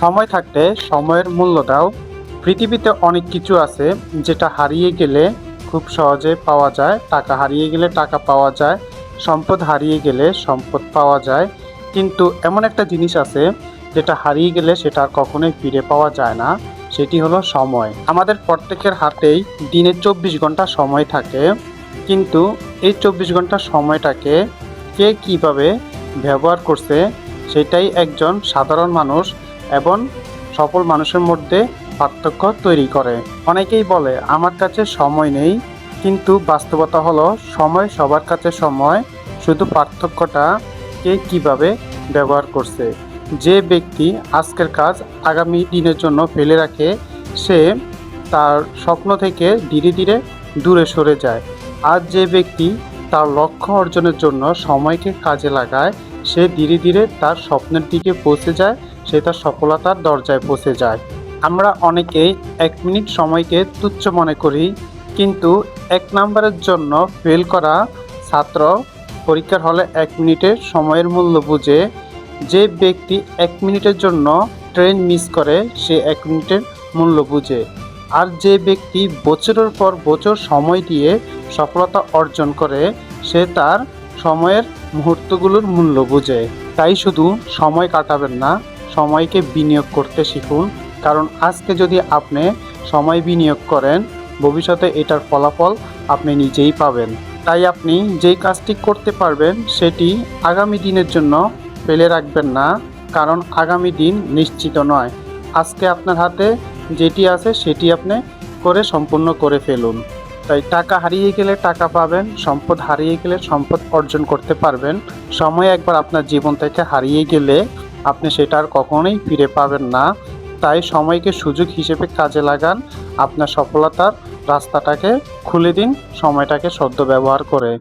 সময় থাকতে সময়ের মূল্য দাও। পৃথিবীতে অনেক কিছু আছে যেটা হারিয়ে গেলে খুব সহজে পাওয়া যায়। টাকা হারিয়ে গেলে টাকা পাওয়া যায়, সম্পদ হারিয়ে গেলে সম্পদ পাওয়া যায়, কিন্তু এমন একটা জিনিস আছে যেটা হারিয়ে গেলে সেটা আর কখনোই ফিরে পাওয়া যায় না, সেটি হলো সময়। আমাদের প্রত্যেকের হাতেই দিনে 24 ঘন্টা সময় থাকে, কিন্তু এই 24 ঘন্টা সময়টাকে কে কিভাবে ব্যবহার করছে সেটাই একজন সাধারণ মানুষ এবং সফল মানুষের মধ্যে পার্থক্য তৈরি করে। অনেকেই বলে আমার কাছে সময় নেই, কিন্তু বাস্তবতা হলো সময় সবার কাছে সময়, শুধু পার্থক্যটা কে কিভাবে ব্যবহার করছে। যে ব্যক্তি আজকের কাজ আগামী দিনের জন্য ফেলে রাখে সে তার স্বপ্ন থেকে ধীরে ধীরে দূরে সরে যায়। আর যে ব্যক্তি তার লক্ষ্য অর্জনের জন্য সময়কে কাজে লাগায় সে ধীরে ধীরে তার স্বপ্নের দিকে পৌঁছে যায়, সে তার সফলতার দরজায় পৌঁছে যায়। আমরা অনেকেই 1 মিনিট সময়কে তুচ্ছ মনে করি, কিন্তু 1 নাম্বারের জন্য ফেল করা ছাত্র পরীক্ষার হলে 1 মিনিটের সময়ের মূল্য বুঝে। যে ব্যক্তি 1 মিনিটের জন্য ট্রেন মিস করে সে 1 মিনিটের মূল্য বুঝে। আর যে ব্যক্তি বছরের পর বছর সময় দিয়ে সফলতা অর্জন করে সে তার সময়ের মুহূর্তগুলোর মূল্য বুঝে। তাই শুধু সময় কাটাবেন না, সময়কে বিনিয়োগ করতে শিখুন। কারণ আজকে যদি আপনি সময় বিনিয়োগ করেন ভবিষ্যতে এটার ফলাফল আপনি নিজেই পাবেন। তাই আপনি যেই কাজটি করতে পারবেন সেটি আগামী দিনের জন্য ফেলে রাখবেন না, কারণ আগামী দিন নিশ্চিত নয়। আজকে আপনার হাতে যেটি আছে সেটি আপনি করে সম্পূর্ণ করে ফেলুন। তাই টাকা হারিয়ে গেলে টাকা পাবেন, সম্পদ হারিয়ে গেলে সম্পদ অর্জন করতে পারবেন। সময় একবার আপনার জীবন থেকে হারিয়ে গেলে আপনি সেটা আর কখনোই ফিরে পাবেন না। তাই সময়কে সুযোগ হিসেবে কাজে লাগান, আপনার সফলতার রাস্তাটাকে খুলে দিন সময়টাকে সদ্ব্যবহার করে।